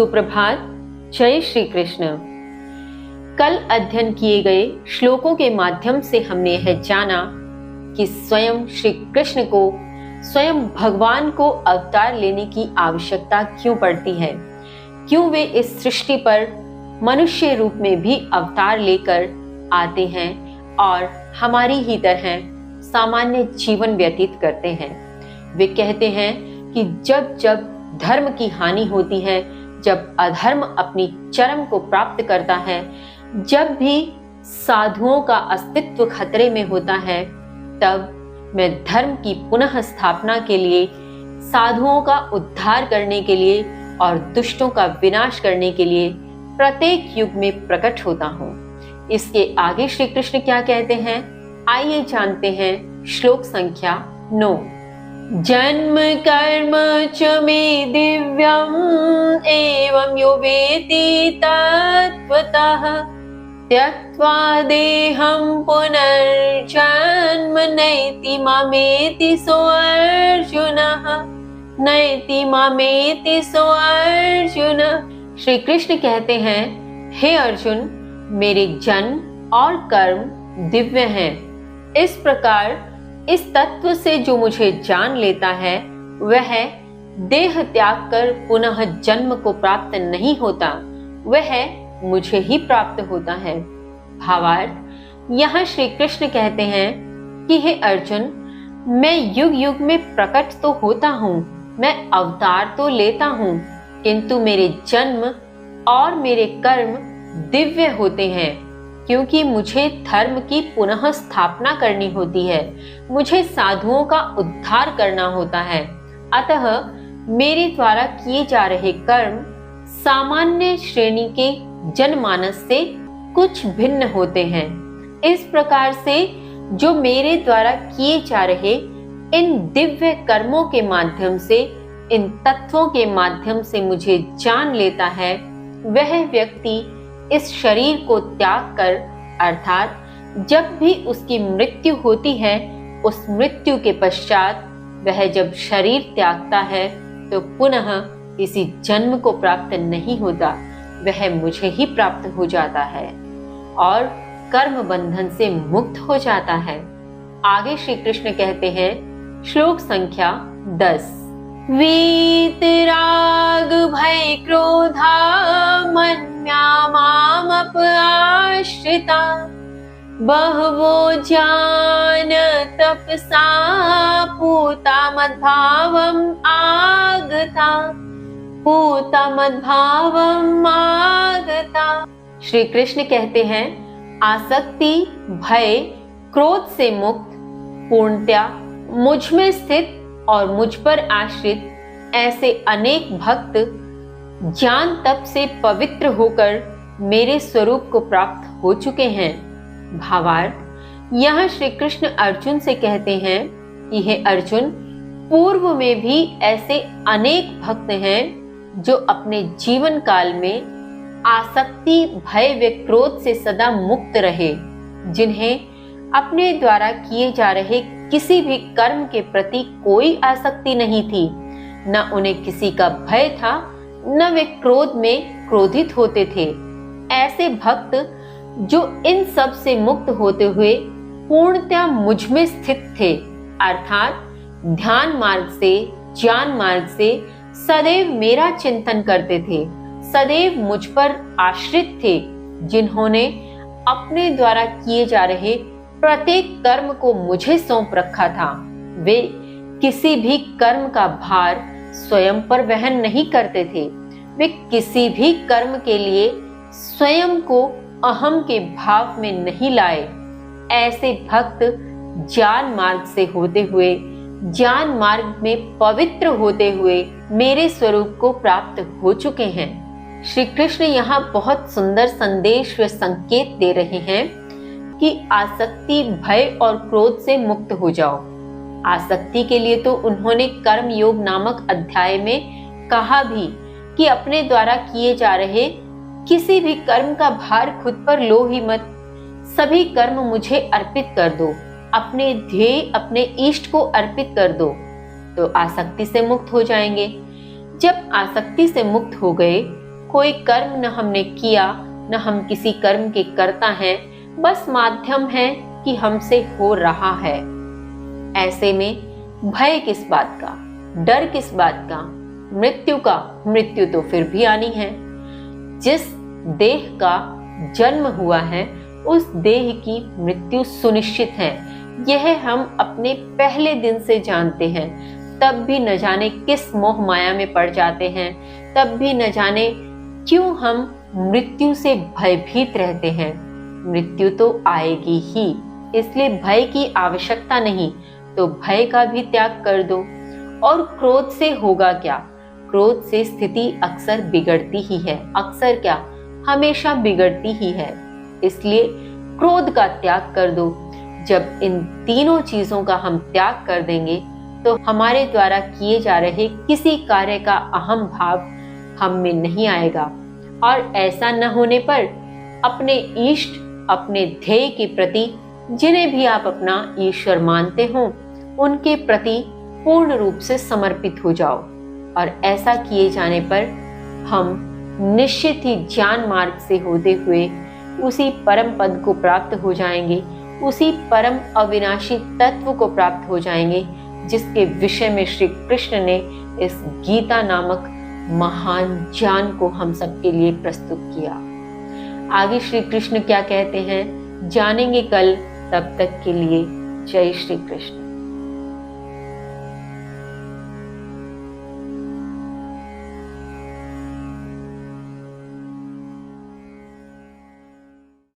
सुप्रभात। जय श्री कृष्ण। कल अध्ययन किए गए श्लोकों के माध्यम से हमने यह जाना कि स्वयं श्री कृष्ण को, स्वयं भगवान को अवतार लेने की आवश्यकता क्यों पड़ती है, क्यों वे इस सृष्टि पर मनुष्य रूप में भी अवतार लेकर आते हैं और हमारी ही तरह सामान्य जीवन व्यतीत करते हैं। वे कहते हैं कि जब जब धर्म की हानि होती है, जब अधर्म अपनी चरम को प्राप्त करता है, जब भी साधुओं का अस्तित्व खतरे में होता है, तब मैं धर्म की पुनः स्थापना के लिए, साधुओं का उद्धार करने के लिए और दुष्टों का विनाश करने के लिए प्रत्येक युग में प्रकट होता हूँ। इसके आगे श्री कृष्ण क्या कहते हैं, आइए जानते हैं। श्लोक संख्या 9। जन्म कर्म च मे दिव्यम एवं यो वेति तत्त्वतः त्यक्त्वा देहं पुनर्जन्म नैति मामेति सो अर्जुनः, नैति मामेति सो अर्जुन। श्री कृष्ण कहते हैं, हे अर्जुन, मेरे जन्म और कर्म दिव्य हैं। इस प्रकार इस तत्व से जो मुझे जान लेता है, वह देह त्याग कर पुनः जन्म को प्राप्त नहीं होता, वह मुझे ही प्राप्त होता है। भावार्थ, यहाँ श्री कृष्ण कहते हैं कि हे अर्जुन, मैं युग युग में प्रकट तो होता हूँ, मैं अवतार तो लेता हूँ, किंतु मेरे जन्म और मेरे कर्म दिव्य होते हैं, क्योंकि मुझे धर्म की पुनः स्थापना करनी होती है, मुझे साधुओं का उद्धार करना होता है। अतः मेरे द्वारा किए जा रहे कर्म सामान्य श्रेणी के जनमानस से कुछ भिन्न होते हैं। इस प्रकार से जो मेरे द्वारा किए जा रहे इन दिव्य कर्मों के माध्यम से, इन तत्वों के माध्यम से मुझे जान लेता है, वह व्यक्ति इस शरीर को त्याग कर, अर्थात जब भी उसकी मृत्यु होती है, उस मृत्यु के पश्चात वह जब शरीर त्यागता है तो पुनः किसी जन्म को प्राप्त नहीं होता, वह मुझे ही प्राप्त हो जाता है और कर्म बंधन से मुक्त हो जाता है। आगे श्री कृष्ण कहते हैं, श्लोक संख्या 10। वीतराग भय क्रोधा मन्या मामप आश्रिता बहवो ज्ञान तपसा पूता मद्भावम् आगता, पूता मद्भावम् आगता। श्री कृष्ण कहते हैं, आसक्ति, भय, क्रोध से मुक्त, पूर्णतया मुझ में स्थित और मुझ पर आश्रित ऐसे अनेक भक्त ज्ञान तप से पवित्र होकर मेरे स्वरूप को प्राप्त हो चुके हैं। भावार्थ, यहाँ श्री कृष्ण अर्जुन से कहते हैं कि हे अर्जुन, पूर्व में भी ऐसे अनेक भक्त हैं जो अपने जीवन काल में आसक्ति, भय व क्रोध से सदा मुक्त रहे, जिन्हें अपने द्वारा किए जा रहे किसी भी कर्म के प्रति कोई आसक्ति नहीं थी, न उन्हें किसी का भय था, न वे क्रोध में क्रोधित होते थे। ऐसे भक्त जो इन सब से मुक्त होते हुए पूर्णतया मुझ में स्थित थे, अर्थात ध्यान मार्ग से, ज्ञान मार्ग से सदैव मेरा चिंतन करते थे, सदैव मुझ पर आश्रित थे, जिन्होंने अपने द्वारा किए जा रहे प्रत्येक कर्म को मुझे सौंप रखा था। वे किसी भी कर्म का भार स्वयं पर वहन नहीं करते थे, वे किसी भी कर्म के लिए स्वयं को अहम के भाव में नहीं लाए। ऐसे भक्त ज्ञान मार्ग से होते हुए, ज्ञान मार्ग में पवित्र होते हुए मेरे स्वरूप को प्राप्त हो चुके हैं। श्री कृष्ण यहाँ बहुत सुंदर संदेश व संकेत दे रहे हैं कि आसक्ति, भय और क्रोध से मुक्त हो जाओ। आसक्ति के लिए तो उन्होंने कर्म योग नामक अध्याय में कहा भी कि अपने द्वारा किए जा रहे किसी भी कर्म का भार खुद पर लो ही मत, सभी कर्म मुझे अर्पित कर दो, अपने ध्येय, अपने इष्ट को अर्पित कर दो, तो आसक्ति से मुक्त हो जाएंगे। जब आसक्ति से मुक्त हो गए कोई कर्म न हमने किया, न हम किसी कर्म के कर्ता हैं, बस माध्यम है कि हमसे हो रहा है। ऐसे में भय किस बात का, डर किस बात का? मृत्यु का। मृत्यु तो फिर भी आनी है। जिस देह का जन्म हुआ है उस देह की मृत्यु सुनिश्चित है। यह हम अपने पहले दिन से जानते हैं, तब भी न जाने किस मोह माया में पड़ जाते हैं, तब भी न जाने क्यों हम मृत्यु से भयभीत रहते हैं। मृत्यु तो आएगी ही, इसलिए भय की आवश्यकता नहीं, तो भय का भी त्याग कर दो। और क्रोध से होगा क्या? क्रोध से स्थिति अक्सर बिगड़ती ही है। अक्सर क्या, हमेशा बिगड़ती ही है। इसलिए क्रोध का त्याग कर दो। जब इन तीनों चीजों का हम त्याग कर देंगे तो हमारे द्वारा किए जा रहे किसी कार्य का अहम भाव हम में नहीं आएगा। और ऐसा न होने पर अपने इष्ट, अपने ध्येय के प्रति, जिन्हें भी आप अपना ईश्वर मानते हो, उनके प्रति पूर्ण रूप से समर्पित हो जाओ। और ऐसा किए जाने पर हम निश्चित ही ज्ञान मार्ग से होते हुए उसी परम पद को प्राप्त हो जाएंगे, उसी परम अविनाशी तत्व को प्राप्त हो जाएंगे जिसके विषय में श्री कृष्ण ने इस गीता नामक महान ज्ञान को हम सबके लिए प्रस्तुत किया। आगे श्री कृष्ण क्या कहते हैं जानेंगे कल। तब तक के लिए जय श्री कृष्ण।